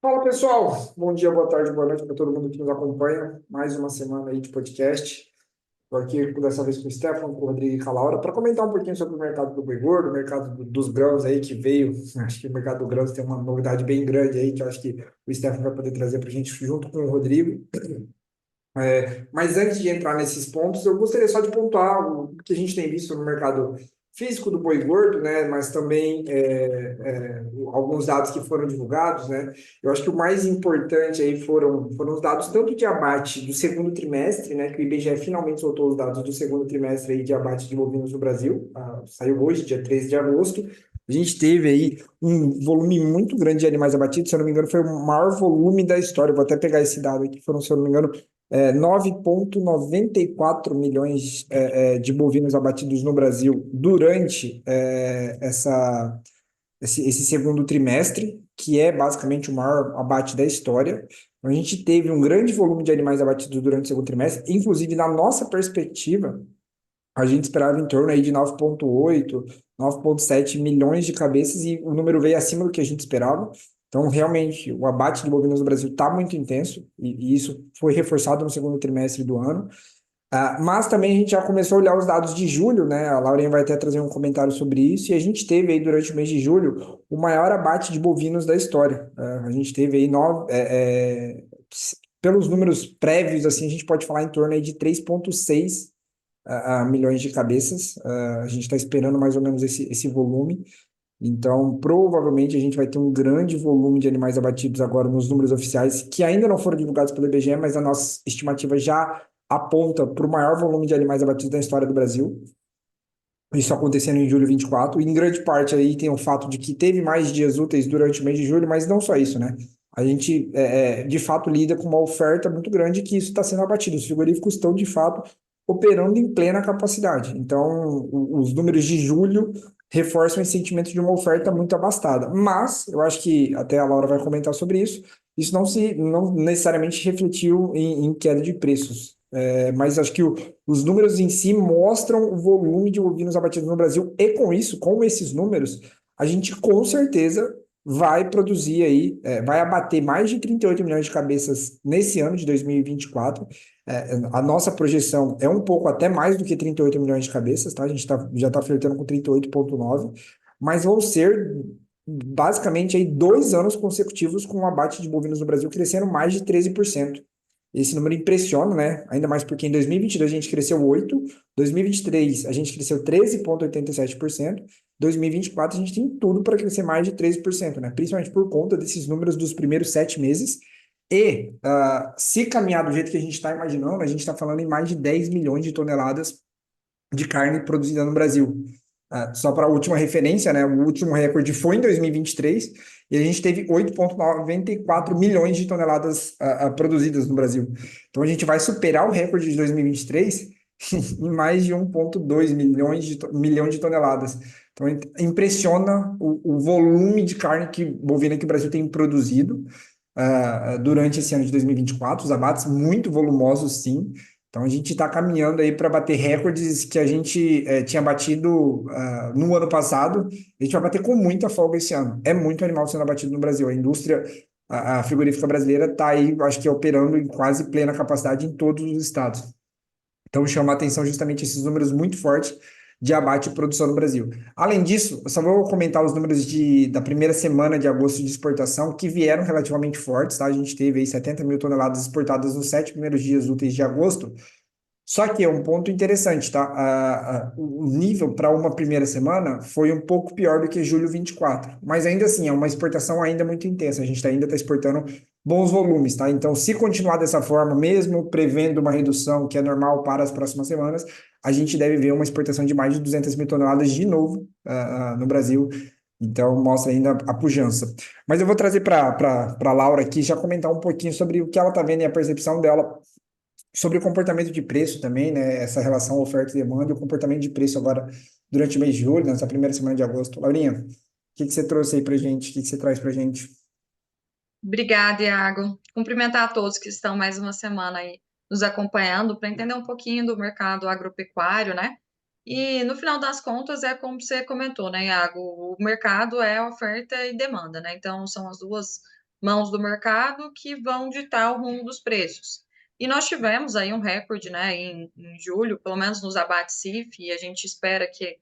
Fala pessoal, bom dia, boa tarde, boa noite para todo mundo que nos acompanha. Mais uma semana aí de podcast. Estou aqui dessa vez com o Stefano, com o Rodrigo e com a Laura para comentar um pouquinho sobre o mercado do boi gordo, o mercado dos grãos aí que veio. Acho que o mercado do grãos tem uma novidade bem grande aí que eu acho que o Stefano vai poder trazer para a gente junto com o Rodrigo. Mas antes de entrar nesses pontos, eu gostaria só de pontuar o que a gente tem visto no mercado físico do boi gordo, né? Mas também alguns dados que foram divulgados, né? Eu acho que o mais importante aí foram os dados tanto de abate do segundo trimestre, né? Que o IBGE finalmente soltou os dados do segundo trimestre aí de abate de bovinos no Brasil. Saiu hoje, dia 13 de agosto. A gente teve aí um volume muito grande de animais abatidos, se eu não me engano, foi o maior volume da história. Vou até pegar esse dado aqui, foram, se eu não me engano, 9,94 milhões de bovinos abatidos no Brasil durante esse segundo trimestre, que é basicamente o maior abate da história. Então, a gente teve um grande volume de animais abatidos durante o segundo trimestre, inclusive na nossa perspectiva, a gente esperava em torno aí de 9,8, 9,7 milhões de cabeças e o número veio acima do que a gente esperava. Então, realmente, o abate de bovinos no Brasil está muito intenso e isso foi reforçado no segundo trimestre do ano. Mas também a gente já começou a olhar os dados de julho, né? A Laurinha vai até trazer um comentário sobre isso. E a gente teve aí durante o mês de julho o maior abate de bovinos da história. A gente teve aí pelos números prévios, assim, a gente pode falar em torno aí de 3,6 milhões de cabeças. A gente está esperando mais ou menos esse volume. Então, provavelmente a gente vai ter um grande volume de animais abatidos agora nos números oficiais, que ainda não foram divulgados pelo IBGE, mas a nossa estimativa já aponta para o maior volume de animais abatidos da história do Brasil. Isso acontecendo em julho 24. E em grande parte aí tem o fato de que teve mais dias úteis durante o mês de julho, mas não só isso, né? A gente, de fato, lida com uma oferta muito grande que isso está sendo abatido. Os frigoríficos estão, de fato, operando em plena capacidade. Então, os números de julho reforçam esse sentimento de uma oferta muito abastada. Mas, eu acho que, até a Laura vai comentar sobre isso, isso não necessariamente refletiu em queda de preços. Mas acho que os números em si mostram o volume de bovinos abatidos no Brasil, e com isso, com esses números, a gente com certeza vai produzir aí, vai abater mais de 38 milhões de cabeças nesse ano de 2024. A nossa projeção é um pouco até mais do que 38 milhões de cabeças, tá? A gente já está flertando com 38,9, mas vão ser basicamente aí 2 anos consecutivos com o abate de bovinos no Brasil crescendo mais de 13%. Esse número impressiona, né? Ainda mais porque em 2022 a gente cresceu 8, 2023 a gente cresceu 13,87%, 2024 a gente tem tudo para crescer mais de 13%, né? Principalmente por conta desses números dos primeiros 7 meses. E se caminhar do jeito que a gente está imaginando, a gente está falando em mais de 10 milhões de toneladas de carne produzida no Brasil. Só para a última referência, né? O último recorde foi em 2023 e a gente teve 8,94 milhões de toneladas produzidas no Brasil. Então a gente vai superar o recorde de 2023 em mais de 1,2 milhão de toneladas. Então impressiona o volume de carne bovina que o Brasil tem produzido durante esse ano de 2024, os abates muito volumosos, sim. Então a gente está caminhando aí para bater recordes que a gente tinha batido no ano passado. A gente vai bater com muita folga esse ano. É muito animal sendo abatido no Brasil. A indústria, a frigorífica brasileira está aí, acho que operando em quase plena capacidade em todos os estados. Então, chama a atenção justamente esses números muito fortes de abate e produção no Brasil. Além disso, eu só vou comentar os números da primeira semana de agosto de exportação, que vieram relativamente fortes, tá? A gente teve aí 70 mil toneladas exportadas nos 7 primeiros dias úteis de agosto, só que é um ponto interessante, tá? O nível para uma primeira semana foi um pouco pior do que julho 24, mas ainda assim é uma exportação ainda muito intensa. A gente ainda está exportando bons volumes, tá? Então, se continuar dessa forma, mesmo prevendo uma redução que é normal para as próximas semanas, a gente deve ver uma exportação de mais de 200 mil toneladas de novo no Brasil. Então, mostra ainda a pujança. Mas eu vou trazer para a Laura aqui já comentar um pouquinho sobre o que ela está vendo e a percepção dela sobre o comportamento de preço também, né? Essa relação oferta e demanda e o comportamento de preço agora durante o mês de julho, nessa primeira semana de agosto. Laurinha, o que você trouxe aí pra gente? O que você traz pra gente? Obrigada, Iago. Cumprimentar a todos que estão mais uma semana aí nos acompanhando para entender um pouquinho do mercado agropecuário, né? E no final das contas é como você comentou, né, Iago? O mercado é oferta e demanda, né? Então são as duas mãos do mercado que vão ditar o rumo dos preços. E nós tivemos aí um recorde, né, em julho, pelo menos nos abates CIF, e a gente espera que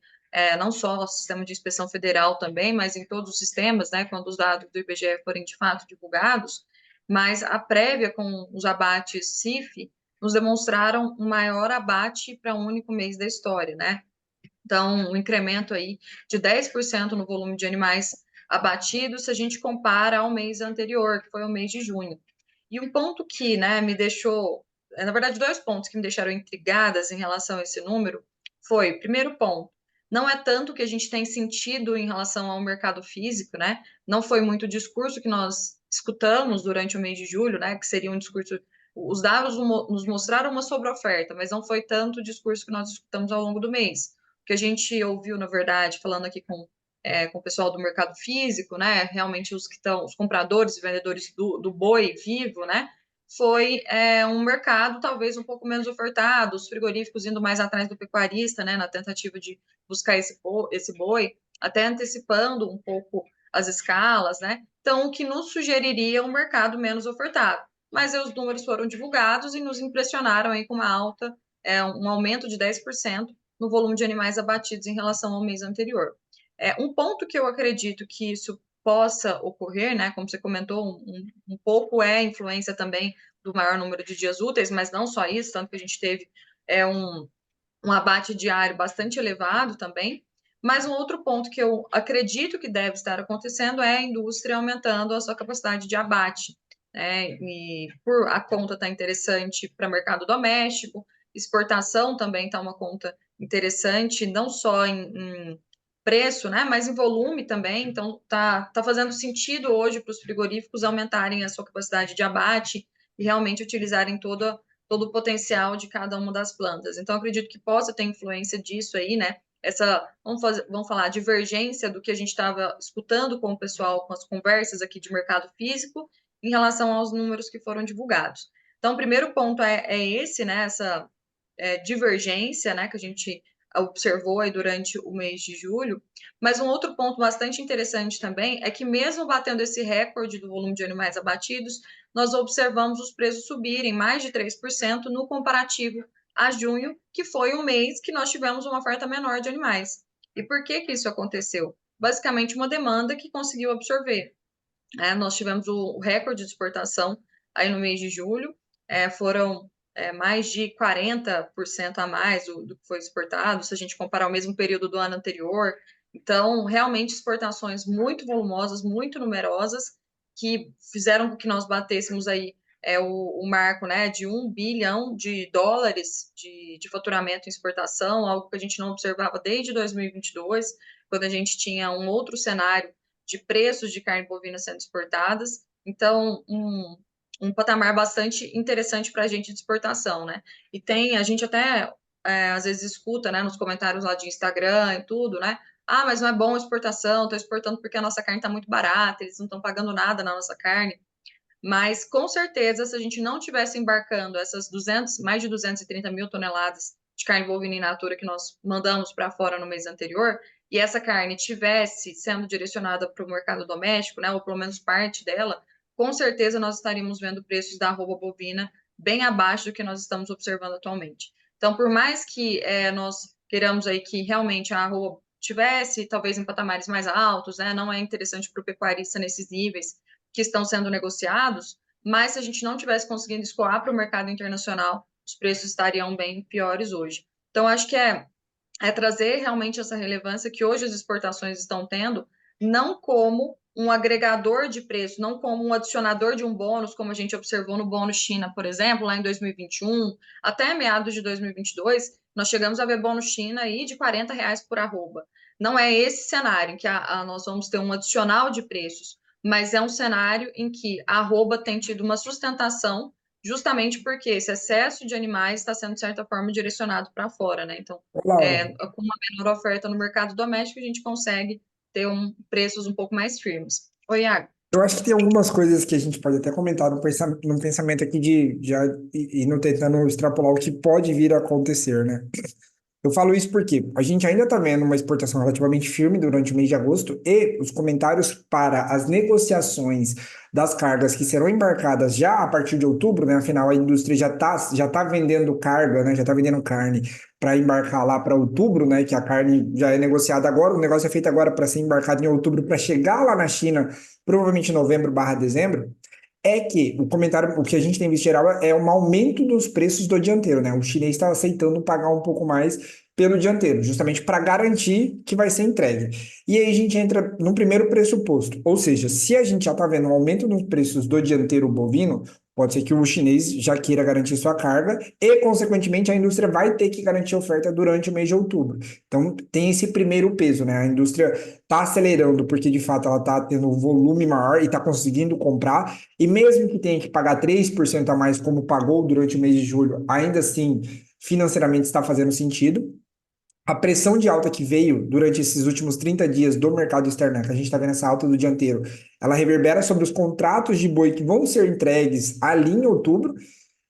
não só o sistema de inspeção federal também, mas em todos os sistemas, né, quando os dados do IBGE forem de fato divulgados, mas a prévia com os abates CIF nos demonstraram um maior abate para um único mês da história, né? Então, um incremento aí de 10% no volume de animais abatidos, se a gente compara ao mês anterior, que foi o mês de junho. E um ponto que, né, me deixou, na verdade, dois pontos que me deixaram intrigadas em relação a esse número foi, primeiro ponto, não é tanto que a gente tem sentido em relação ao mercado físico, né? Não foi muito o discurso que nós escutamos durante o mês de julho, né? Que seria um discurso. Os dados nos mostraram uma sobreoferta, mas não foi tanto o discurso que nós escutamos ao longo do mês que a gente ouviu, na verdade, falando aqui com o pessoal do mercado físico, né? Realmente os que estão, os compradores e vendedores do boi vivo, né? Foi um mercado talvez um pouco menos ofertado, os frigoríficos indo mais atrás do pecuarista, né? Na tentativa de buscar esse boi, até antecipando um pouco as escalas, né? Então, o que nos sugeriria um mercado menos ofertado. Mas os números foram divulgados e nos impressionaram aí com uma alta, um aumento de 10% no volume de animais abatidos em relação ao mês anterior. Um ponto que eu acredito que isso possa ocorrer, né, como você comentou, um pouco é a influência também do maior número de dias úteis, mas não só isso, tanto que a gente teve um abate diário bastante elevado também. Mas um outro ponto que eu acredito que deve estar acontecendo é a indústria aumentando a sua capacidade de abate. Né? E por a conta estar interessante para o mercado doméstico, exportação também está uma conta interessante, não só em preço, né, mas em volume também. Então, tá fazendo sentido hoje para os frigoríficos aumentarem a sua capacidade de abate e realmente utilizarem todo o potencial de cada uma das plantas. Então, acredito que possa ter influência disso aí, né? Essa, vamos falar, divergência do que a gente estava escutando com o pessoal, com as conversas aqui de mercado físico, em relação aos números que foram divulgados. Então, o primeiro ponto é esse, né? Essa divergência, né? Que a gente observou aí durante o mês de julho. Mas um outro ponto bastante interessante também é que, mesmo batendo esse recorde do volume de animais abatidos, nós observamos os preços subirem mais de 3% no comparativo a junho, que foi um mês que nós tivemos uma oferta menor de animais. E por que isso aconteceu? Basicamente, uma demanda que conseguiu absorver. Nós tivemos o recorde de exportação aí no mês de julho, foram mais de 40% a mais do que foi exportado, se a gente comparar o mesmo período do ano anterior. Então, realmente, exportações muito volumosas, muito numerosas, que fizeram com que nós batêssemos aí o marco, né, de US$ 1 bilhão de faturamento em exportação, algo que a gente não observava desde 2022, quando a gente tinha um outro cenário de preços de carne bovina sendo exportadas. Então, um patamar bastante interessante para a gente de exportação, né? E a gente até às vezes escuta, né, nos comentários lá de Instagram e tudo, né? Ah, mas não é bom a exportação, estou exportando porque a nossa carne está muito barata, eles não estão pagando nada na nossa carne. Mas, com certeza, se a gente não tivesse embarcando essas mais de 230 mil toneladas de carne bovina in natura que nós mandamos para fora no mês anterior, e essa carne tivesse sendo direcionada para o mercado doméstico, né, ou pelo menos parte dela, com certeza nós estaríamos vendo preços da arroba bovina bem abaixo do que nós estamos observando atualmente. Então, por mais que nós queiramos aí que realmente a arroba tivesse talvez em patamares mais altos, né, não é interessante para o pecuarista nesses níveis, que estão sendo negociados, mas se a gente não tivesse conseguindo escoar para o mercado internacional, os preços estariam bem piores hoje. Então, acho que é trazer realmente essa relevância que hoje as exportações estão tendo, não como um agregador de preço, não como um adicionador de um bônus, como a gente observou no bônus China, por exemplo, lá em 2021, até meados de 2022, nós chegamos a ver bônus China aí de R$ 40 por arroba. Não é esse cenário em que nós vamos ter um adicional de preços, mas é um cenário em que a arroba tem tido uma sustentação justamente porque esse excesso de animais está sendo, de certa forma, direcionado para fora, né? Então, Ô, Laura, com uma menor oferta no mercado doméstico, a gente consegue ter preços um pouco mais firmes. Oi, Iago. eu acho que tem algumas coisas que a gente pode até comentar num pensamento aqui de já ir no tentando extrapolar o que pode vir a acontecer, né? Eu falo isso porque a gente ainda está vendo uma exportação relativamente firme durante o mês de agosto e os comentários para as negociações das cargas que serão embarcadas já a partir de outubro, né? Afinal, a indústria já tá vendendo carga, né? Já está vendendo carne para embarcar lá para outubro, né? Que a carne já é negociada agora, o negócio é feito agora para ser embarcado em outubro para chegar lá na China, provavelmente em novembro/dezembro. É que o comentário, o que a gente tem visto geral é um aumento dos preços do dianteiro, né? O chinês está aceitando pagar um pouco mais pelo dianteiro, justamente para garantir que vai ser entregue. E aí a gente entra no primeiro pressuposto, ou seja, se a gente já está vendo um aumento nos preços do dianteiro bovino, pode ser que o chinês já queira garantir sua carga e, consequentemente, a indústria vai ter que garantir a oferta durante o mês de outubro. Então, tem esse primeiro peso, né? A indústria está acelerando porque, de fato, ela está tendo um volume maior e está conseguindo comprar, e mesmo que tenha que pagar 3% a mais, como pagou durante o mês de julho, ainda assim, financeiramente está fazendo sentido. A pressão de alta que veio durante esses últimos 30 dias do mercado externo, né, que a gente está vendo essa alta do dianteiro, ela reverbera sobre os contratos de boi que vão ser entregues ali em outubro,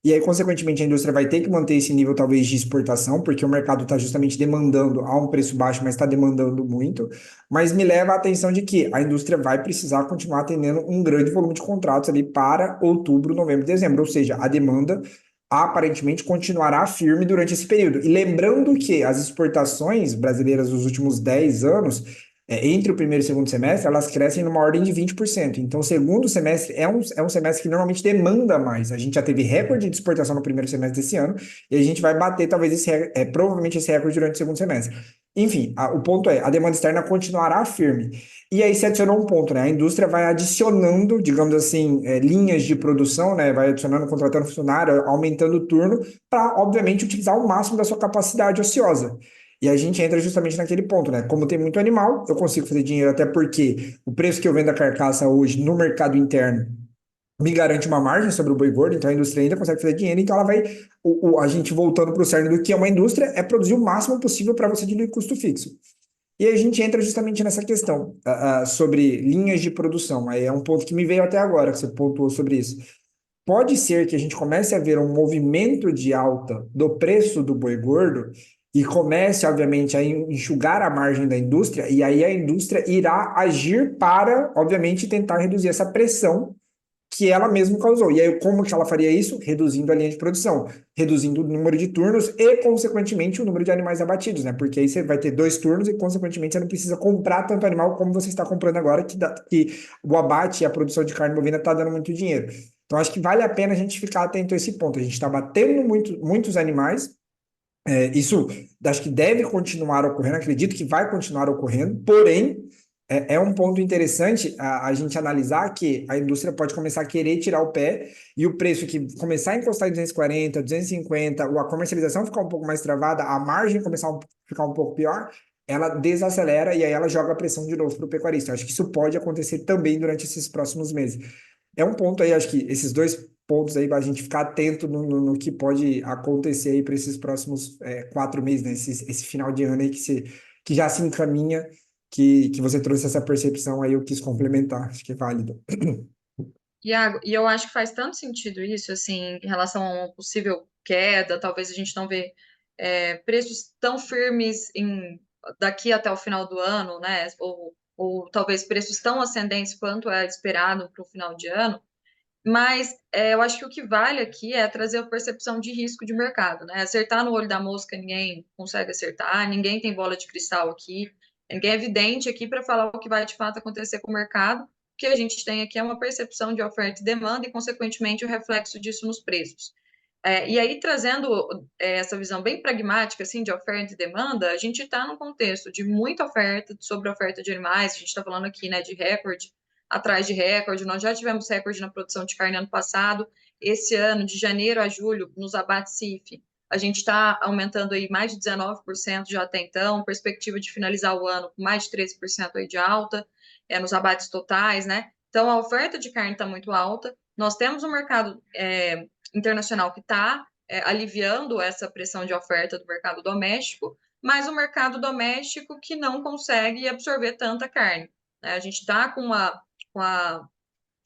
e aí, consequentemente, a indústria vai ter que manter esse nível, talvez, de exportação, porque o mercado está justamente demandando a um preço baixo, mas está demandando muito. Mas me leva à atenção de que a indústria vai precisar continuar atendendo um grande volume de contratos ali para outubro, novembro, dezembro. Ou seja, a demanda aparentemente continuará firme durante esse período. E lembrando que as exportações brasileiras dos últimos 10 anos, entre o primeiro e o segundo semestre, elas crescem numa ordem de 20%. Então, o segundo semestre é um semestre que normalmente demanda mais. A gente já teve recorde de exportação no primeiro semestre desse ano, e a gente vai bater talvez provavelmente esse recorde durante o segundo semestre. Enfim, o ponto é, a demanda externa continuará firme. E aí se adicionou um ponto, né? A indústria vai adicionando, digamos assim, linhas de produção, né? Vai adicionando, contratando funcionário, aumentando o turno, para, obviamente, utilizar o máximo da sua capacidade ociosa. E a gente entra justamente naquele ponto, né? Como tem muito animal, eu consigo fazer dinheiro até porque o preço que eu vendo a carcaça hoje no mercado interno me garante uma margem sobre o boi gordo, então a indústria ainda consegue fazer dinheiro, então ela vai, a gente voltando para o cerne do que é uma indústria, é produzir o máximo possível para você diluir custo fixo. E aí a gente entra justamente nessa questão sobre linhas de produção. Aí é um ponto que me veio até agora, que você pontuou sobre isso. Pode ser que a gente comece a ver um movimento de alta do preço do boi gordo e comece, obviamente, a enxugar a margem da indústria, e aí a indústria irá agir para, obviamente, tentar reduzir essa pressão que ela mesma causou. E aí, como que ela faria isso? Reduzindo a linha de produção, reduzindo o número de turnos e, consequentemente, o número de animais abatidos, né? Porque aí você vai ter 2 turnos e, consequentemente, você não precisa comprar tanto animal como você está comprando agora, que o abate e a produção de carne bovina está dando muito dinheiro. Então, acho que vale a pena a gente ficar atento a esse ponto. A gente está batendo muitos animais, isso acho que deve continuar ocorrendo, acredito que vai continuar ocorrendo, porém, é um ponto interessante a gente analisar que a indústria pode começar a querer tirar o pé e o preço que começar a encostar em 240, 250, ou a comercialização ficar um pouco mais travada, a margem começar a ficar um pouco pior, ela desacelera e aí ela joga a pressão de novo para o pecuarista. Acho que isso pode acontecer também durante esses próximos meses. É um ponto aí, acho que esses dois pontos aí para a gente ficar atento no que pode acontecer aí para esses próximos 4 meses, né? Esse final de ano aí que já se encaminha, que você trouxe essa percepção aí, eu quis complementar, acho que é válido. Iago, e eu acho que faz tanto sentido isso, assim, em relação a uma possível queda, talvez a gente não vê preços tão firmes daqui até o final do ano, né? Ou talvez preços tão ascendentes quanto é esperado para o final de ano. Mas eu acho que o que vale aqui é trazer a percepção de risco de mercado, né? Acertar no olho da mosca ninguém consegue acertar, ninguém tem bola de cristal aqui, ninguém é evidente aqui para falar o que vai de fato acontecer com o mercado. O que a gente tem aqui é uma percepção de oferta e demanda e, consequentemente, o reflexo disso nos preços. E aí, trazendo essa visão bem pragmática, assim, de oferta e demanda, a gente está num contexto de muita oferta, sobre oferta de animais, a gente está falando aqui, né, de recorde atrás de recorde, nós já tivemos recorde na produção de carne ano passado, esse ano, de janeiro a julho, nos abates CIF, a gente está aumentando aí mais de 19% já até então, perspectiva de finalizar o ano com mais de 13% aí de alta, nos abates totais, né? Então, a oferta de carne está muito alta, nós temos um mercado internacional que está aliviando essa pressão de oferta do mercado doméstico, mas o mercado doméstico que não consegue absorver tanta carne. Né? A gente está com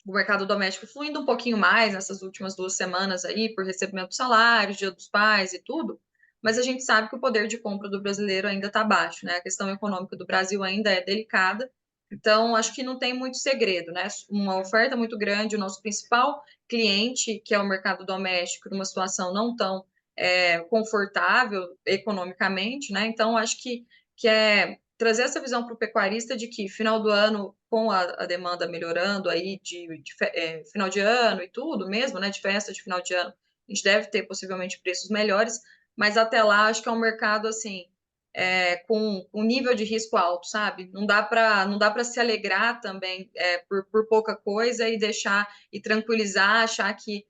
o mercado doméstico fluindo um pouquinho mais nessas últimas 2 semanas aí, por recebimento de salários, Dia dos Pais e tudo, mas a gente sabe que o poder de compra do brasileiro ainda está baixo, né? A questão econômica do Brasil ainda é delicada, então acho que não tem muito segredo, né? Uma oferta muito grande, o nosso principal cliente, que é o mercado doméstico, numa situação não tão confortável economicamente, né? Então acho que é trazer essa visão para o pecuarista de que final do ano, com a demanda melhorando aí de final de ano e tudo mesmo, né? De festa de final de ano, a gente deve ter possivelmente preços melhores, mas até lá acho que é um mercado assim com um nível de risco alto, sabe? Não dá para se alegrar também por pouca coisa e deixar e tranquilizar, achar que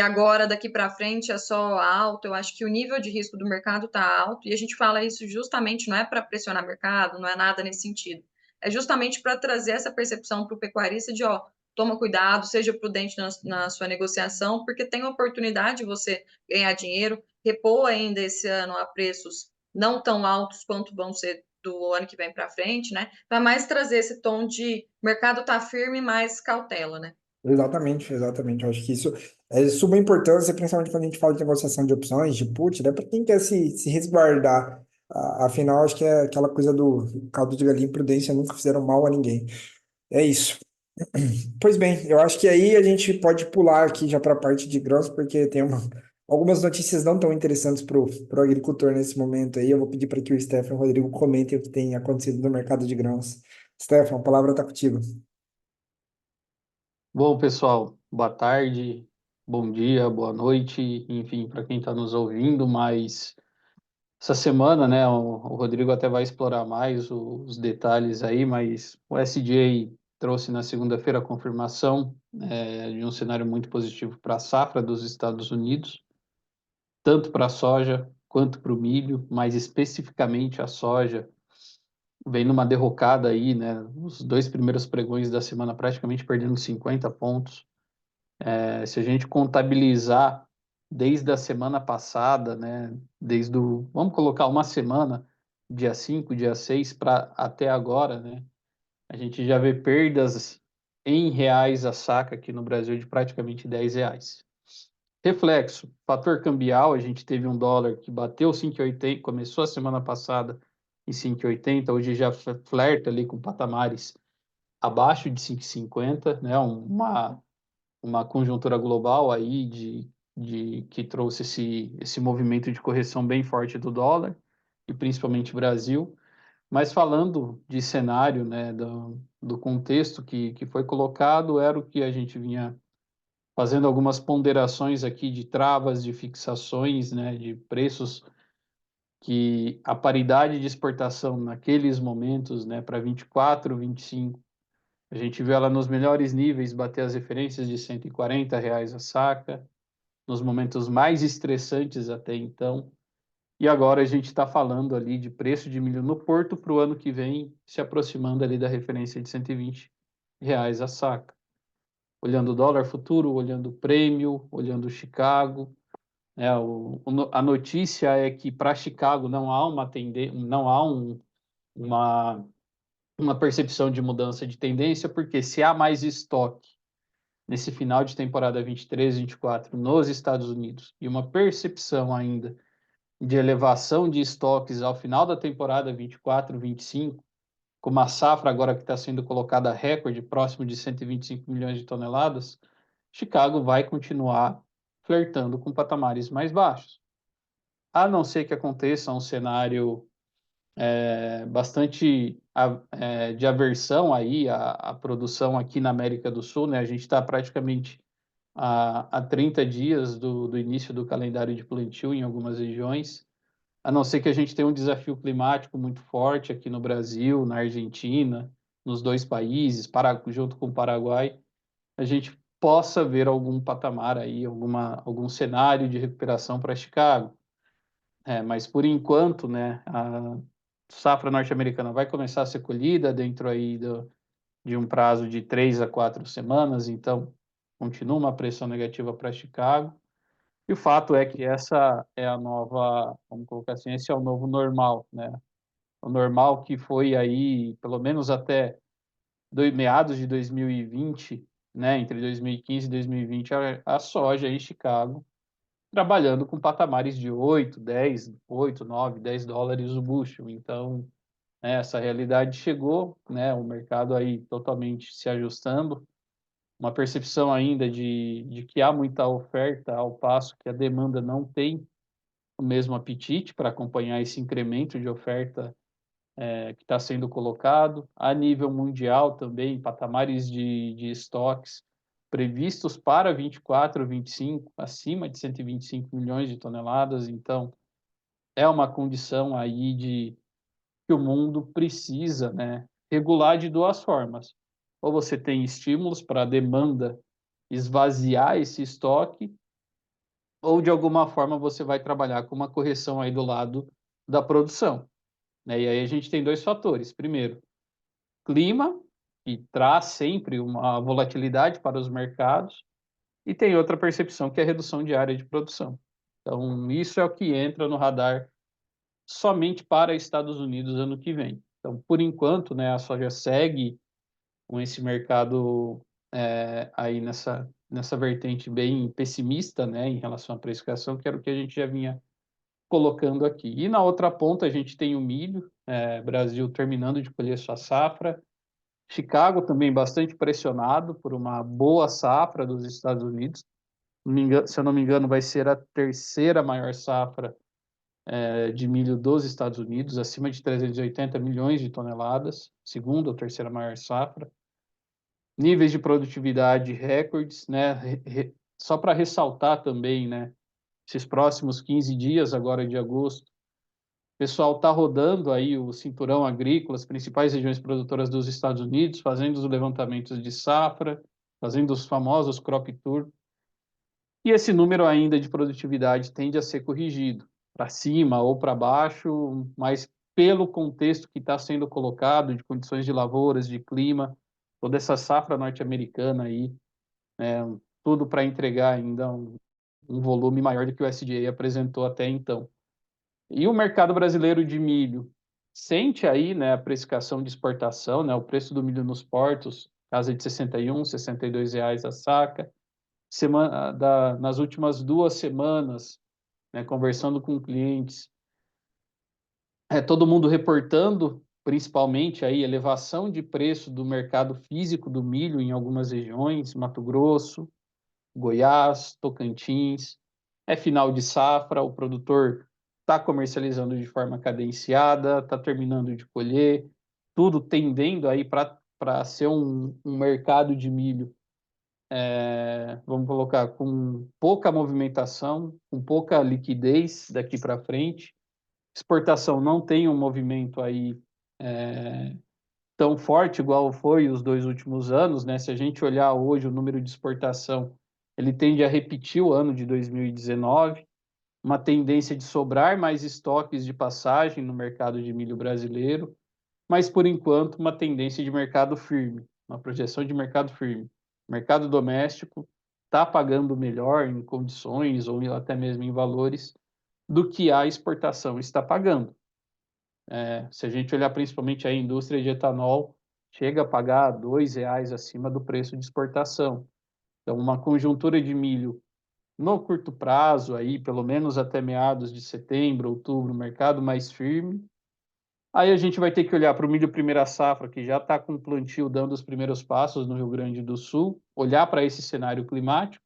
agora daqui para frente é só alto. Eu acho que o nível de risco do mercado está alto e a gente fala isso justamente não é para pressionar o mercado, não é nada nesse sentido. É justamente para trazer essa percepção para o pecuarista de, ó, toma cuidado, seja prudente na sua negociação, porque tem a oportunidade de você ganhar dinheiro, repor ainda esse ano a preços não tão altos quanto vão ser do ano que vem para frente, né? Para mais trazer esse tom de mercado tá firme, mais cautela, né? Exatamente, exatamente. Eu acho que isso é de suma importância, principalmente quando a gente fala de negociação de opções, de put, né? Para quem quer se resguardar. Afinal, acho que é aquela coisa do caldo de galinha e prudência nunca fizeram mal a ninguém. É isso. Pois bem, eu acho que aí a gente pode pular aqui já para a parte de grãos, porque tem algumas notícias não tão interessantes para o agricultor nesse momento aí. Eu vou pedir para que o Stefan e o Rodrigo comentem o que tem acontecido no mercado de grãos. Stefan, a palavra está contigo. Bom, pessoal, boa tarde, bom dia, boa noite, enfim, para quem está nos ouvindo, mas essa semana, né, o Rodrigo até vai explorar mais os detalhes aí, mas o SDA trouxe na segunda-feira a confirmação de um cenário muito positivo para a safra dos Estados Unidos, tanto para a soja quanto para o milho, mais especificamente a soja, vem numa derrocada aí, né, os dois primeiros pregões da semana praticamente perdendo 50 pontos. Se a gente contabilizar desde a semana passada, né, vamos colocar uma semana, dia 5, dia 6 para até agora, né, a gente já vê perdas em reais a saca aqui no Brasil de praticamente R$ 10. Reflexo, fator cambial, a gente teve um dólar que bateu 5,80, começou a semana passada em 5,80, hoje já flerta ali com patamares abaixo de 5,50, né, uma conjuntura global aí que trouxe esse movimento de correção bem forte do dólar, e principalmente Brasil. Mas falando de cenário, né, do contexto que foi colocado, era o que a gente vinha fazendo algumas ponderações aqui de travas, de fixações, né, de preços que a paridade de exportação naqueles momentos, né, para 24, 25, a gente viu ela nos melhores níveis bater as referências de R$ 140 a saca, nos momentos mais estressantes até então. E agora a gente está falando ali de preço de milho no Porto para o ano que vem, se aproximando ali da referência de R$ 120 a saca. Olhando o dólar futuro, olhando o prêmio, olhando o Chicago. A notícia é que para Chicago não há uma, uma percepção de mudança de tendência, porque se há mais estoque nesse final de temporada 23, 24 nos Estados Unidos e uma percepção ainda de elevação de estoques ao final da temporada 24, 25, com uma safra agora que está sendo colocada recorde, próximo de 125 milhões de toneladas, Chicago vai continuar flertando com patamares mais baixos. A não ser que aconteça um cenário bastante de aversão aí à produção aqui na América do Sul, né? A gente está praticamente a 30 dias do início do calendário de plantio em algumas regiões, a não ser que a gente tenha um desafio climático muito forte aqui no Brasil, na Argentina, nos dois países, junto com o Paraguai, a gente possa ver algum patamar aí, algum cenário de recuperação para Chicago. Mas por enquanto, né, a safra norte-americana vai começar a ser colhida dentro aí de um prazo de 3 a 4 semanas, então continua uma pressão negativa para Chicago. E o fato é que essa é a nova, vamos colocar assim, esse é o novo normal, né? O normal que foi aí, pelo menos até meados de 2020, né? Entre 2015 e 2020, a soja em Chicago trabalhando com patamares de 8, 10, 8, 9, 10 dólares o bushel. Então, né, essa realidade chegou, né, o mercado aí totalmente se ajustando, uma percepção ainda de que há muita oferta, ao passo que a demanda não tem o mesmo apetite para acompanhar esse incremento de oferta que está sendo colocado. A nível mundial também, patamares de estoques previstos para 24, 25, acima de 125 milhões de toneladas. Então, é uma condição aí de que o mundo precisa, né, regular de duas formas. Ou você tem estímulos para a demanda esvaziar esse estoque, ou de alguma forma você vai trabalhar com uma correção aí do lado da produção, né? E aí a gente tem dois fatores. Primeiro, clima, que traz sempre uma volatilidade para os mercados, e tem outra percepção, que é a redução de área de produção. Então, isso é o que entra no radar somente para Estados Unidos ano que vem. Então, por enquanto, né, a soja segue com esse mercado aí nessa vertente bem pessimista, né, em relação à precificação, que era o que a gente já vinha colocando aqui. E na outra ponta a gente tem o milho, Brasil terminando de colher sua safra, Chicago também bastante pressionado por uma boa safra dos Estados Unidos. Se eu não me engano, vai ser a terceira maior safra de milho dos Estados Unidos, acima de 380 milhões de toneladas, segunda ou terceira maior safra. Níveis de produtividade recordes, né? Só para ressaltar também, né? Esses próximos 15 dias agora de agosto, o pessoal está rodando aí o cinturão agrícola, as principais regiões produtoras dos Estados Unidos, fazendo os levantamentos de safra, fazendo os famosos crop tour, e esse número ainda de produtividade tende a ser corrigido para cima ou para baixo, mas pelo contexto que está sendo colocado, de condições de lavouras, de clima, toda essa safra norte-americana aí, tudo para entregar ainda um volume maior do que o SDA apresentou até então. E o mercado brasileiro de milho sente aí, né, a precificação de exportação, né, o preço do milho nos portos, casa de R$ 61, R$ 62 reais a saca. Nas últimas 2 semanas, né, conversando com clientes, todo mundo reportando, principalmente aí, elevação de preço do mercado físico do milho em algumas regiões, Mato Grosso, Goiás, Tocantins. É final de safra, o produtor está comercializando de forma cadenciada, está terminando de colher, tudo tendendo aí para ser um mercado de milho, vamos colocar, com pouca movimentação, com pouca liquidez daqui para frente. Exportação não tem um movimento aí tão forte igual foi os 2 últimos anos, né? Se a gente olhar hoje o número de exportação, ele tende a repetir o ano de 2019, uma tendência de sobrar mais estoques de passagem no mercado de milho brasileiro, mas por enquanto uma tendência de mercado firme, uma projeção de mercado firme. O mercado doméstico está pagando melhor em condições ou até mesmo em valores do que a exportação está pagando. Se a gente olhar principalmente a indústria de etanol, chega a pagar R$ 2 acima do preço de exportação. Então, uma conjuntura de milho no curto prazo, aí, pelo menos até meados de setembro, outubro, mercado mais firme. Aí a gente vai ter que olhar para o milho primeira safra, que já está com o plantio dando os primeiros passos no Rio Grande do Sul, olhar para esse cenário climático,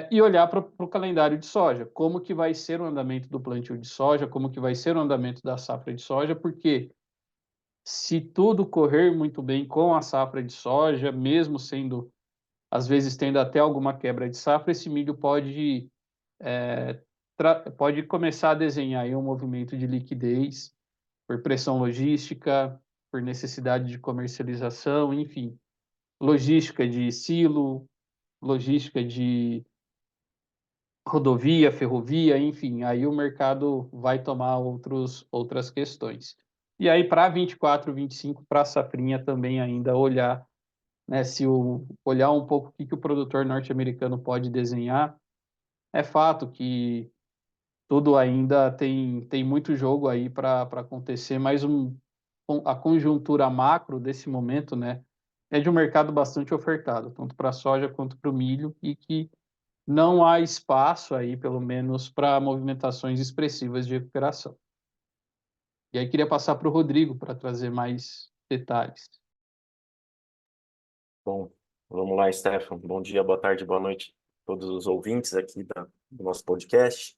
e olhar para o calendário de soja, como que vai ser o andamento do plantio de soja, como que vai ser o andamento da safra de soja, porque se tudo correr muito bem com a safra de soja, mesmo sendo, às vezes, tendo até alguma quebra de safra, esse milho pode começar a desenhar aí um movimento de liquidez por pressão logística, por necessidade de comercialização, enfim, logística de silo, logística de rodovia, ferrovia, enfim, aí o mercado vai tomar outras questões. E aí, para 24, 25, para a safrinha também ainda olhar, né, olhar um pouco o que o produtor norte-americano pode desenhar. É fato que tudo ainda tem muito jogo aí para acontecer, mas a conjuntura macro desse momento, né, é de um mercado bastante ofertado, tanto para a soja quanto para o milho, e que não há espaço aí, pelo menos, para movimentações expressivas de recuperação. E aí queria passar para o Rodrigo para trazer mais detalhes. Bom, vamos lá, Stefan. Bom dia, boa tarde, boa noite a todos os ouvintes aqui do nosso podcast.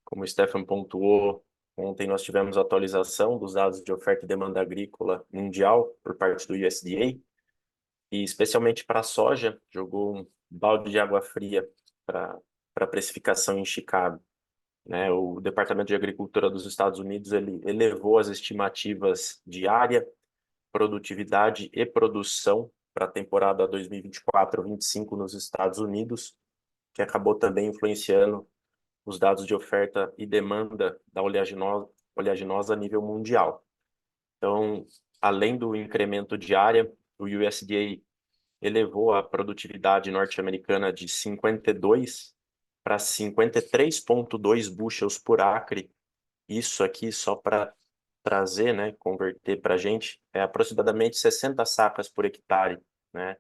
Como o Stefan pontuou, ontem nós tivemos a atualização dos dados de oferta e demanda agrícola mundial por parte do USDA, e especialmente para a soja, jogou um balde de água fria para a precificação em Chicago. Né? O Departamento de Agricultura dos Estados Unidos ele elevou as estimativas de área, produtividade e produção para a temporada 2024-25 nos Estados Unidos, que acabou também influenciando os dados de oferta e demanda da oleaginosa a nível mundial. Então, além do incremento de área, o USDA elevou a produtividade norte-americana de 52 para 53,2 bushels por acre. Isso aqui, só para trazer, né, converter para a gente, é aproximadamente 60 sacas por hectare, né?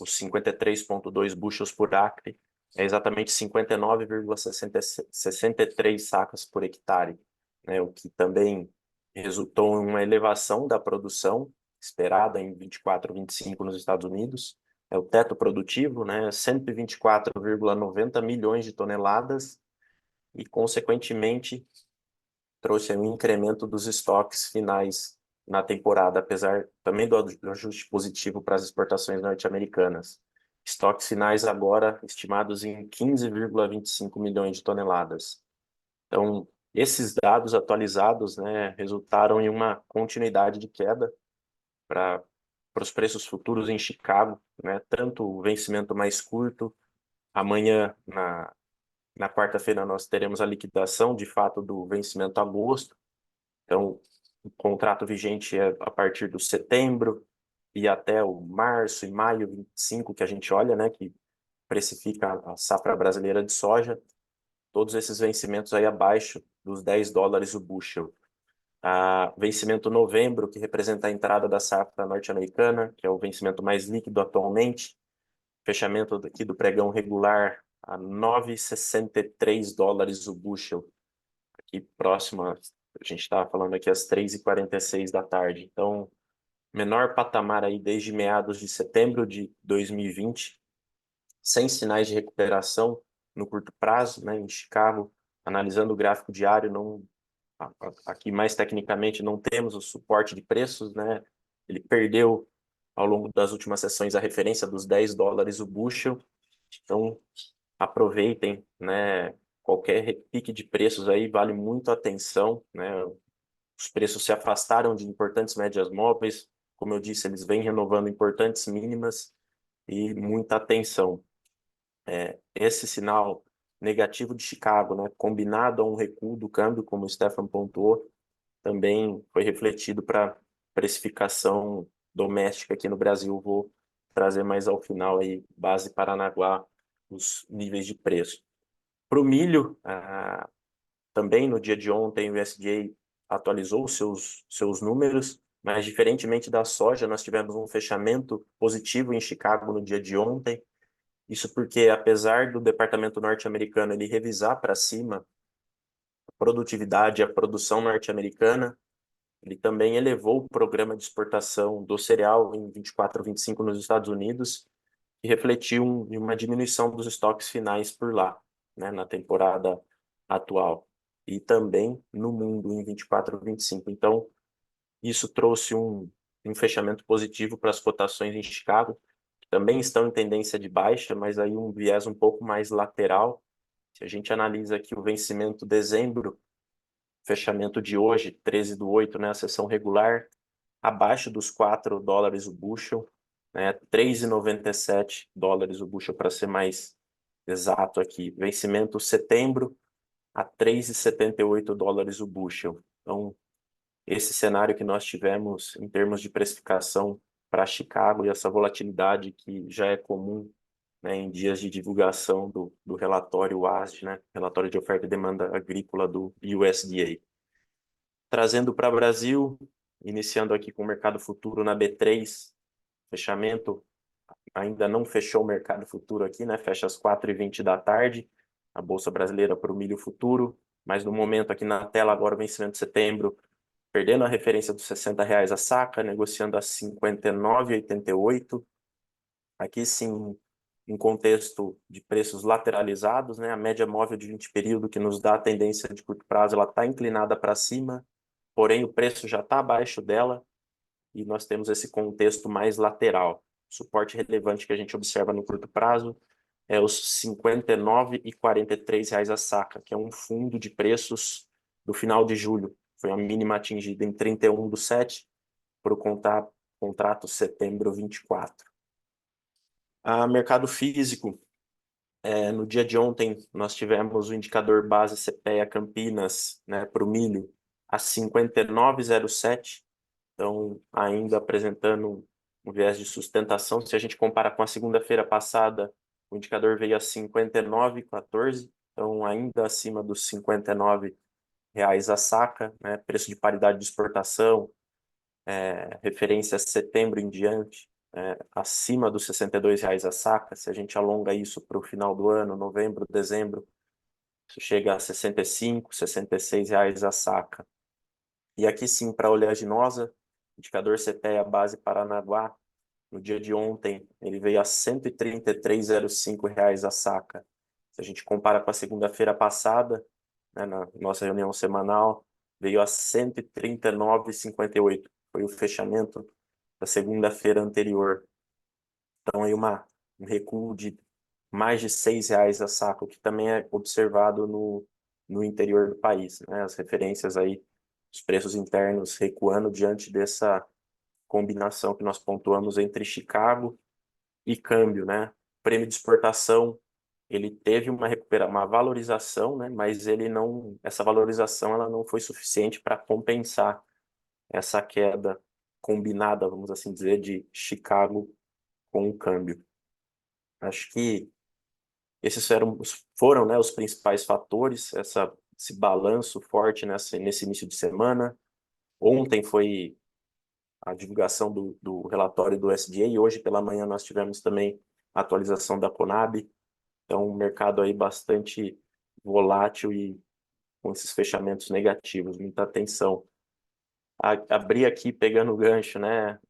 Os 53,2 bushels por acre é exatamente 59,63 sacas por hectare, né? O que também resultou em uma elevação da produção esperada em 24, 25 nos Estados Unidos. É o teto produtivo, né? 124,90 milhões de toneladas e, consequentemente, trouxe um incremento dos estoques finais na temporada, apesar também do ajuste positivo para as exportações norte-americanas. Estoques finais agora estimados em 15,25 milhões de toneladas. Então, esses dados atualizados, né, resultaram em uma continuidade de queda para os preços futuros em Chicago, né, tanto o vencimento mais curto, amanhã, na quarta-feira, nós teremos a liquidação, de fato, do vencimento a agosto. Então, o contrato vigente é a partir do setembro e até o março e maio 25, que a gente olha, né, que precifica a safra brasileira de soja, todos esses vencimentos aí abaixo dos 10 dólares o bushel. Vencimento novembro, que representa a entrada da safra norte-americana, que é o vencimento mais líquido atualmente, fechamento aqui do pregão regular a 9,63 dólares o bushel, aqui próximo, a gente está falando aqui às 3h46 da tarde. Então, menor patamar aí desde meados de setembro de 2020, sem sinais de recuperação no curto prazo, né, em Chicago, analisando o gráfico diário, não, aqui mais tecnicamente não temos o suporte de preços, né, ele perdeu ao longo das últimas sessões a referência dos 10 dólares o bushel, então aproveitem, né, qualquer repique de preços aí vale muito a atenção, né, os preços se afastaram de importantes médias móveis, como eu disse, eles vêm renovando importantes mínimas e muita atenção. Esse sinal negativo de Chicago, né, combinado a um recuo do câmbio, como o Stefan pontuou, também foi refletido para precificação doméstica aqui no Brasil. Vou trazer mais ao final aí, base Paranaguá, os níveis de preço. Para o milho, também no dia de ontem o USDA atualizou seus números, mas diferentemente da soja, nós tivemos um fechamento positivo em Chicago no dia de ontem. Isso porque, apesar do departamento norte-americano ele revisar para cima a produtividade e a produção norte-americana, ele também elevou o programa de exportação do cereal em 24, 25 nos Estados Unidos e refletiu em uma diminuição dos estoques finais por lá, né, na temporada atual. E também no mundo em 24, 25. Então, isso trouxe um fechamento positivo para as cotações em Chicago, que também estão em tendência de baixa, mas aí um viés um pouco mais lateral. Se a gente analisa aqui o vencimento dezembro, fechamento de hoje, 13/8, né, a sessão regular, abaixo dos 4 dólares o bushel, né, 3,97 dólares o bushel para ser mais exato aqui. Vencimento setembro a 3,78 dólares o bushel. Então, esse cenário que nós tivemos em termos de precificação para Chicago e essa volatilidade que já é comum, né, em dias de divulgação do relatório WASD, né, relatório de oferta e demanda agrícola do USDA. Trazendo para o Brasil, iniciando aqui com o mercado futuro na B3, fechamento ainda não fechou o mercado futuro aqui, né? Fecha às 4h20 da tarde, a Bolsa Brasileira para o milho futuro, mas no momento aqui na tela agora o vencimento de setembro, perdendo a referência dos R$ 60 a saca, negociando a 59,88. Aqui sim, um contexto de preços lateralizados, né? A média móvel de 20 período que nos dá a tendência de curto prazo, ela está inclinada para cima, porém o preço já está abaixo dela e nós temos esse contexto mais lateral. O suporte relevante que a gente observa no curto prazo é os R$ 59,43 a saca, que é um fundo de preços do final de julho. Foi a mínima atingida em 31/7 para o contrato setembro 24. A mercado físico, no dia de ontem, nós tivemos o indicador base CPEA Campinas, né, para o milho, a 59,07, então ainda apresentando um viés de sustentação. Se a gente compara com a segunda-feira passada, o indicador veio a 59,14, então ainda acima dos R$ 59 a saca, né, preço de paridade de exportação, referência a setembro em diante, acima dos R$ 62 a saca. Se a gente alonga isso para o final do ano, novembro, dezembro, isso chega a R$ 65, R$ 66 a saca. E aqui sim, para a oleaginosa, indicador CPEA base Paranaguá, no dia de ontem, ele veio a R$ 133,05 a saca. Se a gente compara com a segunda-feira passada, né, na nossa reunião semanal, veio a R$ 139,58. Foi o fechamento da segunda-feira anterior. Então, aí um recuo de mais de R$ 6 a saco, que também é observado no interior do país, né? As referências aí, os preços internos recuando diante dessa combinação que nós pontuamos entre Chicago e câmbio, né? Prêmio de exportação, ele teve uma valorização, né? Mas essa valorização ela não foi suficiente para compensar essa queda combinada, vamos assim dizer, de Chicago com o câmbio. Acho que esses foram, né, os principais fatores, esse balanço forte nesse início de semana. Ontem foi a divulgação do relatório do SDA e hoje pela manhã nós tivemos também a atualização da Conab. Então, um mercado aí bastante volátil e com esses fechamentos negativos, muita atenção. Abrir aqui pegando o gancho, né?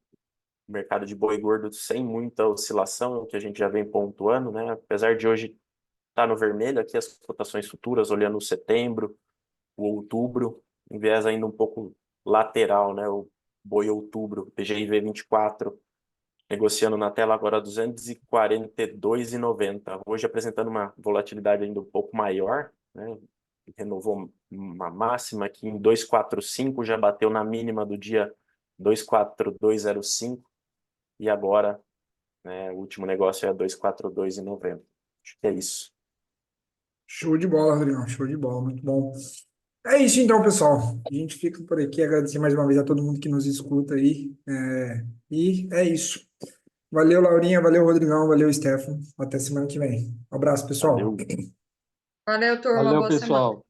O mercado de boi gordo sem muita oscilação, que a gente já vem pontuando, né? Apesar de hoje estar no vermelho, aqui as cotações futuras, olhando o setembro, o outubro, em viés ainda um pouco lateral, né? O boi outubro, PGIV 24, negociando na tela agora 242,90. Hoje apresentando uma volatilidade ainda um pouco maior, né? Renovou uma máxima aqui em 245, já bateu na mínima do dia 24205 e agora, né, o último negócio é 242,90. Acho que é isso. Show de bola, Rodrigão. Show de bola, muito bom. É isso então, pessoal. A gente fica por aqui. Agradecer mais uma vez a todo mundo que nos escuta aí. E é isso. Valeu, Laurinha. Valeu, Rodrigão. Valeu, Stefano. Até semana que vem. Um abraço, pessoal. Valeu. Valeu, turma. Valeu, Boa semana. pessoal.